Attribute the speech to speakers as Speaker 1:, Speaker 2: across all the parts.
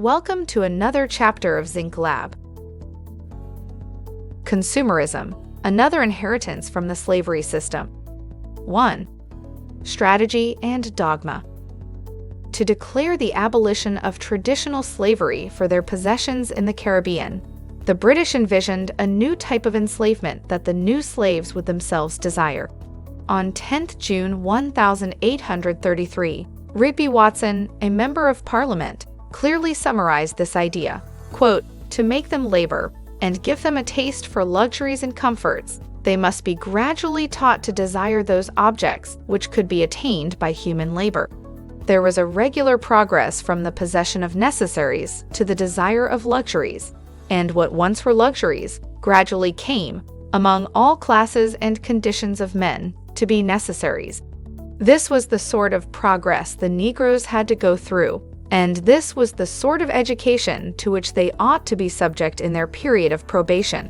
Speaker 1: welcome to another chapter of Zinc Lab. Consumerism, another inheritance from the slavery system. 1. Strategy and dogma. To declare the abolition of traditional slavery for their possessions in the Caribbean, the British envisioned a new type of enslavement that the new slaves would themselves desire. On 10 June 1833, Rigby Watson, a member of Parliament, clearly summarized this idea, quote, "To make them labor and give them a taste for luxuries and comforts, they must be gradually taught to desire those objects which could be attained by human labor." There was a regular progress from the possession of necessaries to the desire of luxuries, and what once were luxuries gradually came, among all classes and conditions of men, to be necessaries. This was the sort of progress the Negroes had to go through, and this was the sort of education to which they ought to be subject in their period of probation.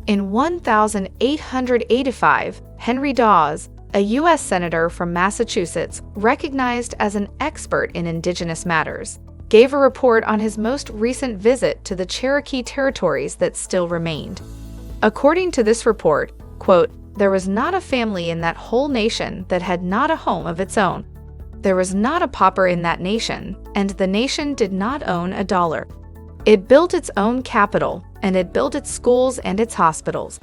Speaker 1: In 1885, Henry Dawes, a U.S. senator from Massachusetts, recognized as an expert in indigenous matters, gave a report on his most recent visit to the Cherokee territories that still remained. According to this report, quote, "There was not a family in that whole nation that had not a home of its own. There was not a pauper in that nation, and the nation did not own a dollar. It built its own capital, and it built its schools and its hospitals.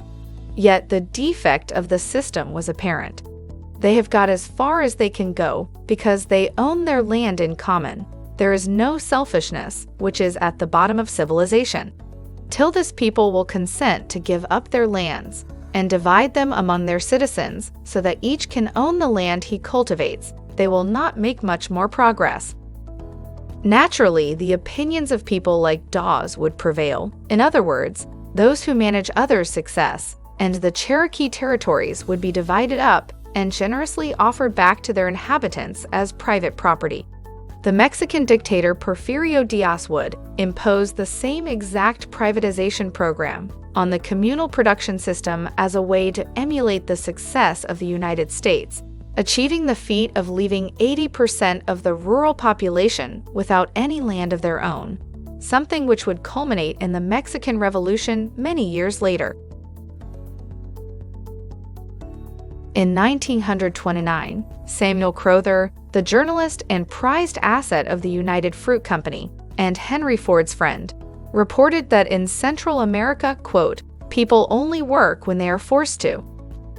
Speaker 1: Yet the defect of the system was apparent. They have got as far as they can go because they own their land in common. There is no selfishness, which is at the bottom of civilization. Till this people will consent to give up their lands and divide them among their citizens so that each can own the land he cultivates, they will not make much more progress." Naturally, the opinions of people like Dawes would prevail. In other words, those who manage others' success, and the Cherokee territories would be divided up and generously offered back to their inhabitants as private property. The Mexican dictator Porfirio Diaz would impose the same exact privatization program on the communal production system as a way to emulate the success of the United States, achieving the feat of leaving 80% of the rural population without any land of their own, something which would culminate in the Mexican Revolution many years later. In 1929, Samuel Crowther, the journalist and prized asset of the United Fruit Company, and Henry Ford's friend, reported that in Central America, quote, "People only work when they are forced to.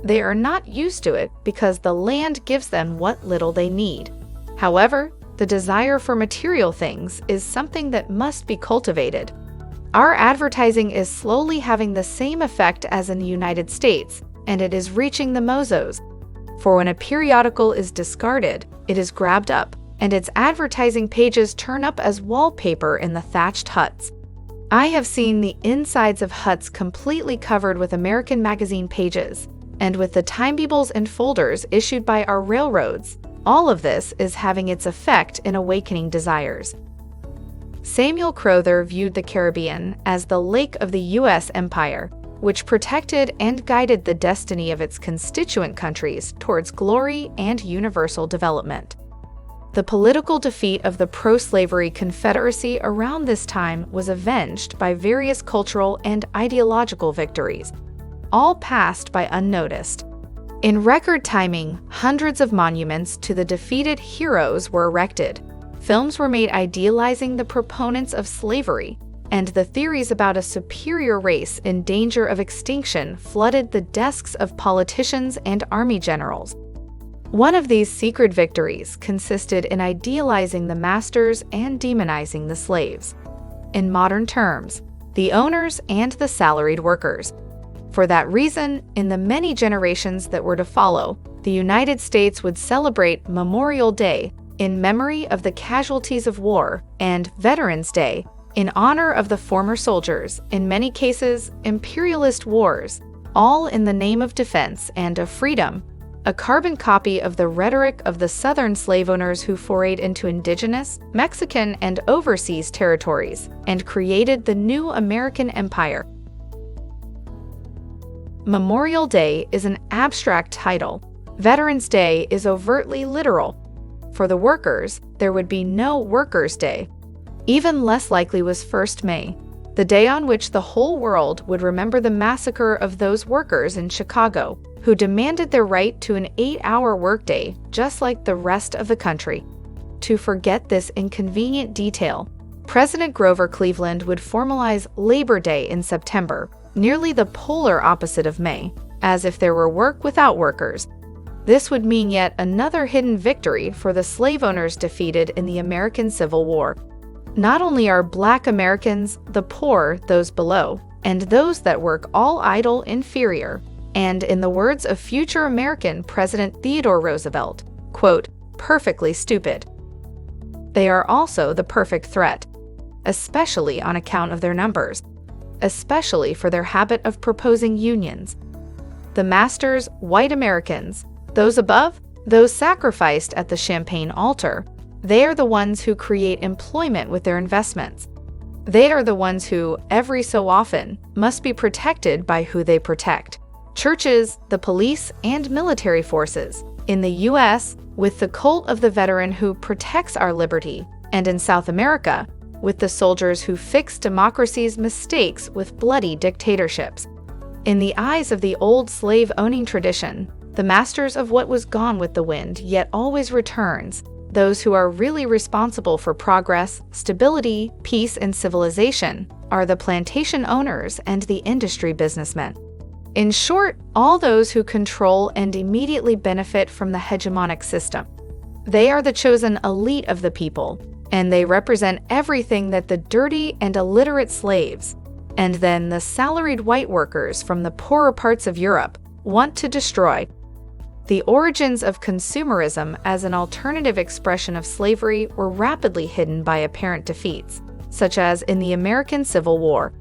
Speaker 1: They are not used to it because the land gives them what little they need. However, the desire for material things is something that must be cultivated. Our advertising is slowly having the same effect as in the United States, and it is reaching the mozos. For when a periodical is discarded, it is grabbed up, and its advertising pages turn up as wallpaper in the thatched huts. I have seen the insides of huts completely covered with American magazine pages, and with the timetables and folders issued by our railroads. All of this is having its effect in awakening desires." Samuel Crowther viewed the Caribbean as the lake of the U.S. empire, which protected and guided the destiny of its constituent countries towards glory and universal development. The political defeat of the pro-slavery Confederacy around this time was avenged by various cultural and ideological victories, all passed by unnoticed. In record timing, hundreds of monuments to the defeated heroes were erected. Films were made idealizing the proponents of slavery, and the theories about a superior race in danger of extinction flooded the desks of politicians and army generals. One of these secret victories consisted in idealizing the masters and demonizing the slaves. In modern terms, the owners and the salaried workers. For that reason, in the many generations that were to follow, the United States would celebrate Memorial Day in memory of the casualties of war and Veterans Day in honor of the former soldiers, in many cases imperialist wars, all in the name of defense and of freedom, a carbon copy of the rhetoric of the Southern slave owners who forayed into indigenous, Mexican, and overseas territories and created the new American empire. Memorial Day is an abstract title. Veterans Day is overtly literal. For the workers, there would be no Workers' Day. Even less likely was 1st May, the day on which the whole world would remember the massacre of those workers in Chicago who demanded their right to an 8-hour workday just like the rest of the country. To forget this inconvenient detail, President Grover Cleveland would formalize Labor Day in September, nearly the polar opposite of May, as if there were work without workers. This would mean yet another hidden victory for the slave owners defeated in the American Civil War. Not only are Black Americans, the poor, those below, and those that work all idle inferior, and in the words of future American President Theodore Roosevelt, quote, perfectly stupid. They are also the perfect threat, especially on account of their numbers, especially for their habit of proposing unions. The masters, white Americans, those above, those sacrificed at the Champagne altar, they are the ones who create employment with their investments. They are the ones who, every so often, must be protected by who they protect. Churches, the police, and military forces. In the U.S., with the cult of the veteran who protects our liberty, and in South America, with the soldiers who fix democracy's mistakes with bloody dictatorships. In the eyes of the old slave-owning tradition, the masters of what was gone with the wind yet always returns, those who are really responsible for progress, stability, peace, and civilization, are the plantation owners and the industry businessmen. In short, all those who control and immediately benefit from the hegemonic system. They are the chosen elite of the people, and they represent everything that the dirty and illiterate slaves, and then the salaried white workers from the poorer parts of Europe, want to destroy. The origins of consumerism as an alternative expression of slavery were rapidly hidden by apparent defeats, such as in the American Civil War.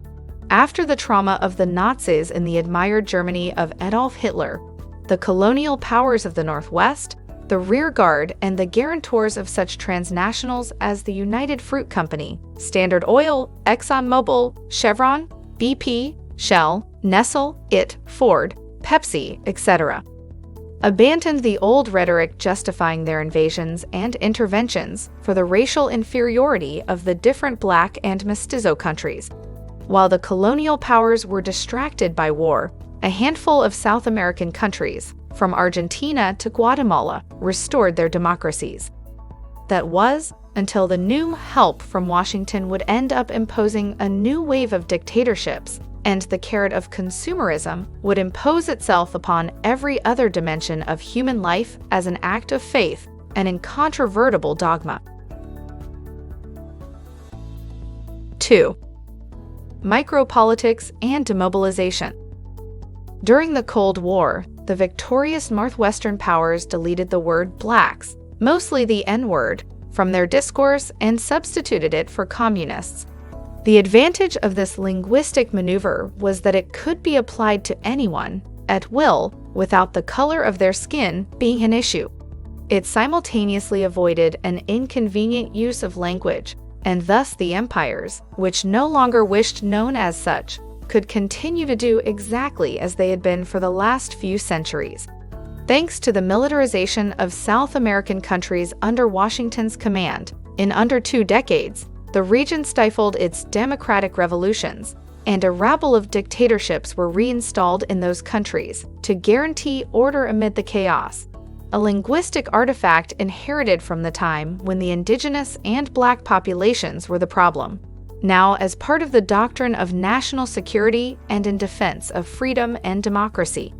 Speaker 1: After the trauma of the Nazis in the admired Germany of Adolf Hitler, the colonial powers of the Northwest, the rear guard, and the guarantors of such transnationals as the United Fruit Company, Standard Oil, ExxonMobil, Chevron, BP, Shell, Nestle, Ford, Pepsi, etc., abandoned the old rhetoric justifying their invasions and interventions for the racial inferiority of the different Black and Mestizo countries. While the colonial powers were distracted by war, a handful of South American countries, from Argentina to Guatemala, restored their democracies. That was until the new help from Washington would end up imposing a new wave of dictatorships, and the carrot of consumerism would impose itself upon every other dimension of human life as an act of faith, an incontrovertible dogma. 2. Micropolitics and demobilization. During the Cold War, the victorious Northwestern powers deleted the word blacks, mostly the N-word, from their discourse and substituted it for communists. The advantage of this linguistic maneuver was that it could be applied to anyone, at will, without the color of their skin being an issue. It simultaneously avoided an inconvenient use of language, and thus the empires, which no longer wished known as such, could continue to do exactly as they had been for the last few centuries. Thanks to the militarization of South American countries under Washington's command, in under 2 decades, the region stifled its democratic revolutions, and a rabble of dictatorships were reinstalled in those countries to guarantee order amid the chaos, a linguistic artifact inherited from the time when the indigenous and Black populations were the problem. Now, as part of the doctrine of national security and in defense of freedom and democracy.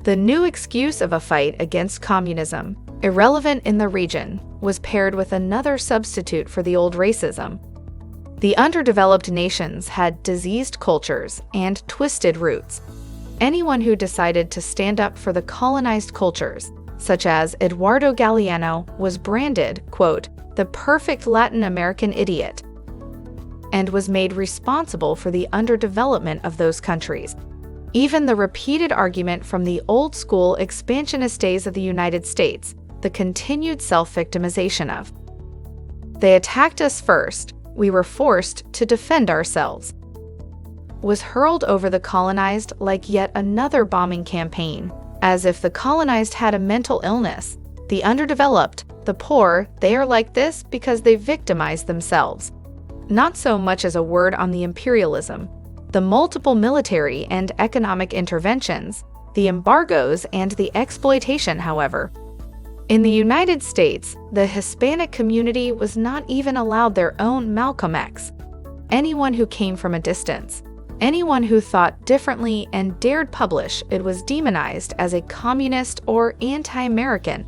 Speaker 1: The new excuse of a fight against communism, irrelevant in the region, was paired with another substitute for the old racism. The underdeveloped nations had diseased cultures and twisted roots. Anyone who decided to stand up for the colonized cultures, such as Eduardo Galeano, was branded, quote, the perfect Latin American idiot, and was made responsible for the underdevelopment of those countries. Even the repeated argument from the old-school expansionist days of the United States, the continued self-victimization of, "They attacked us first, we were forced to defend ourselves," was hurled over the colonized like yet another bombing campaign, as if the colonized had a mental illness. The underdeveloped, the poor, they are like this because they victimize themselves. not so much as a word on the imperialism, the multiple military and economic interventions, the embargoes, and the exploitation, however. In the United States, the Hispanic community was not even allowed their own Malcolm X. Anyone who came from a distance, anyone who thought differently and dared publish it was demonized as a communist or anti-American.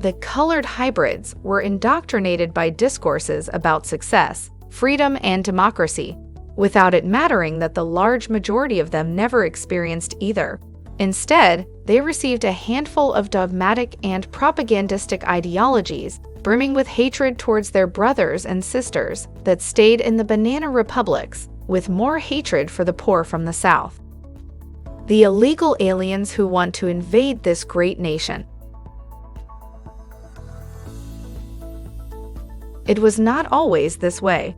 Speaker 1: The colored hybrids were indoctrinated by discourses about success, freedom, and democracy, without it mattering that the large majority of them never experienced either. Instead, they received a handful of dogmatic and propagandistic ideologies, brimming with hatred towards their brothers and sisters, that stayed in the banana republics, with more hatred for the poor from the South. The illegal aliens who want to invade this great nation. It was not always this way.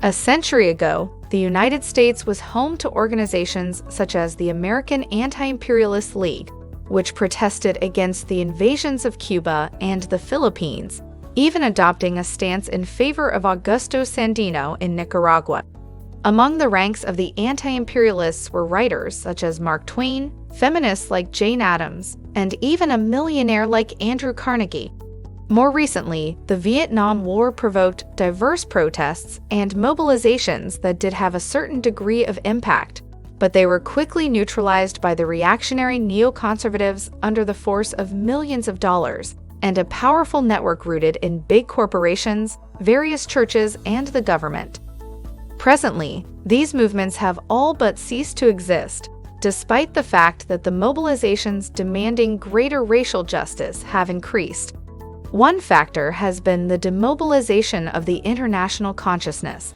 Speaker 1: A century ago, the United States was home to organizations such as the American Anti-Imperialist League, which protested against the invasions of Cuba and the Philippines, even adopting a stance in favor of Augusto Sandino in Nicaragua. Among the ranks of the anti-imperialists were writers such as Mark Twain, feminists like Jane Addams, and even a millionaire like Andrew Carnegie. More recently, the Vietnam War provoked diverse protests and mobilizations that did have a certain degree of impact, but they were quickly neutralized by the reactionary neoconservatives under the force of millions of dollars and a powerful network rooted in big corporations, various churches, and the government. Presently, these movements have all but ceased to exist, despite the fact that the mobilizations demanding greater racial justice have increased. One factor has been the demobilization of the international consciousness.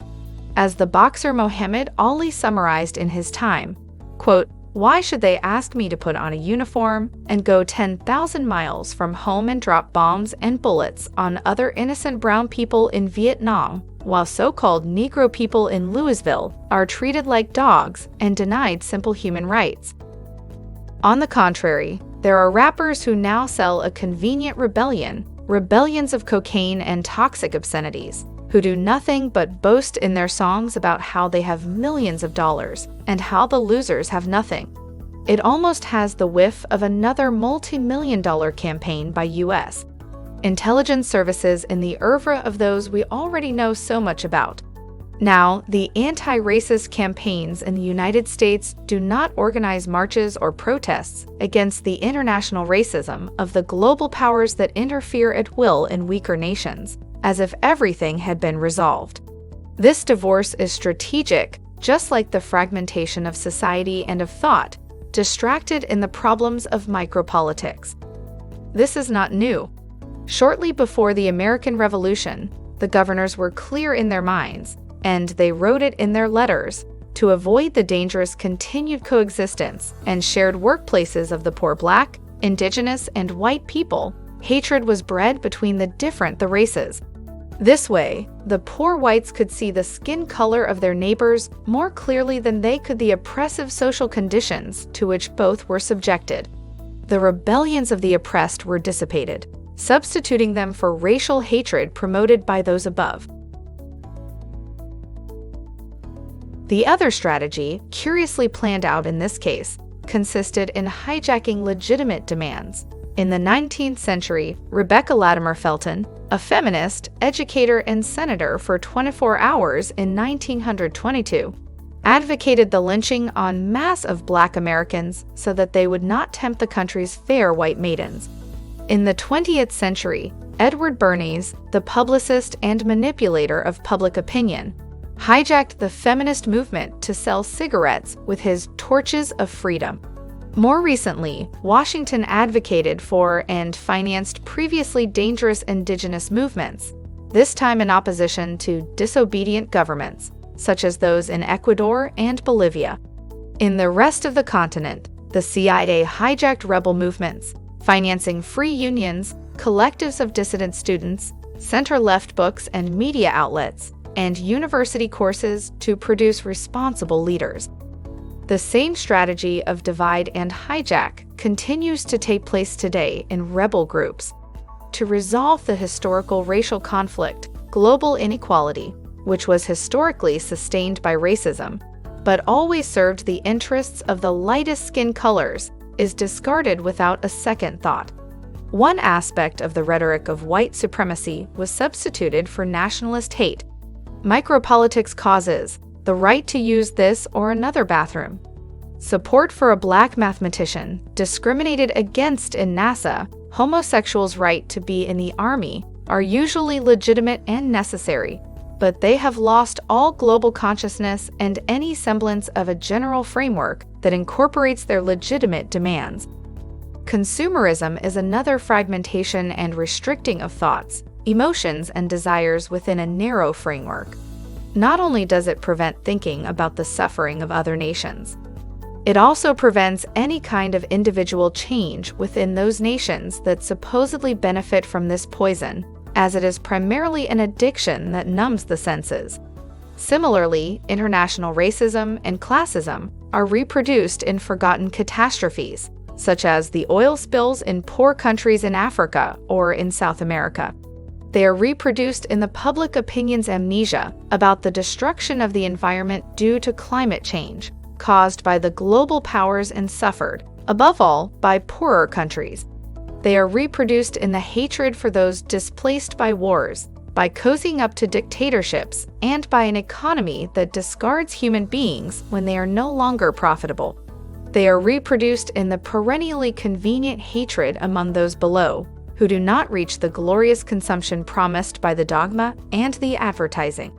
Speaker 1: As the boxer Muhammad Ali summarized in his time, quote, "Why should they ask me to put on a uniform and go 10,000 miles from home and drop bombs and bullets on other innocent brown people in Vietnam, while so-called Negro people in Louisville are treated like dogs and denied simple human rights?" On the contrary, there are rappers who now sell a convenient rebellions of cocaine and toxic obscenities, who do nothing but boast in their songs about how they have millions of dollars and how the losers have nothing. It almost has the whiff of another multi-million-dollar campaign by U.S. intelligence services in the oeuvre of those we already know so much about. Now, the anti-racist campaigns in the United States do not organize marches or protests against the international racism of the global powers that interfere at will in weaker nations, as if everything had been resolved. This divorce is strategic, just like the fragmentation of society and of thought, distracted in the problems of micropolitics. This is not new. Shortly before the American Revolution, the governors were clear in their minds, and they wrote it in their letters, to avoid the dangerous continued coexistence and shared workplaces of the poor black, indigenous, and white people. Hatred was bred between the races. This way, the poor whites could see the skin color of their neighbors more clearly than they could the oppressive social conditions to which both were subjected. The rebellions of the oppressed were dissipated, substituting them for racial hatred promoted by those above. The other strategy, curiously planned out in this case, consisted in hijacking legitimate demands. In the 19th century, Rebecca Latimer Felton, a feminist, educator, and senator for 24 hours in 1922, advocated the lynching en masse of Black Americans so that they would not tempt the country's fair white maidens. In the 20th century, Edward Bernays, the publicist and manipulator of public opinion, hijacked the feminist movement to sell cigarettes with his torches of freedom. More recently, Washington advocated for and financed previously dangerous indigenous movements, this time in opposition to disobedient governments, such as those in Ecuador and Bolivia. In the rest of the continent, the CIA hijacked rebel movements, financing free unions, collectives of dissident students, center-left books and media outlets, and university courses to produce responsible leaders. The same strategy of divide and hijack continues to take place today in rebel groups. To resolve the historical racial conflict, global inequality, which was historically sustained by racism, but always served the interests of the lightest skin colors, is discarded without a second thought. One aspect of the rhetoric of white supremacy was substituted for nationalist hate. Micropolitics causes the right to use this or another bathroom. Support for a black mathematician discriminated against in NASA. Homosexuals' right to be in the army are usually legitimate and necessary, but they have lost all global consciousness and any semblance of a general framework that incorporates their legitimate demands. Consumerism is another fragmentation and restricting of thoughts, emotions, and desires within a narrow framework. Not only does it prevent thinking about the suffering of other nations, it also prevents any kind of individual change within those nations that supposedly benefit from this poison, as it is primarily an addiction that numbs the senses. Similarly, international racism and classism are reproduced in forgotten catastrophes, such as the oil spills in poor countries in Africa or in South America. They are reproduced in the public opinion's amnesia about the destruction of the environment due to climate change, caused by the global powers and suffered, above all, by poorer countries. They are reproduced in the hatred for those displaced by wars, by cozying up to dictatorships, and by an economy that discards human beings when they are no longer profitable. They are reproduced in the perennially convenient hatred among those below, who do not reach the glorious consumption promised by the dogma and the advertising.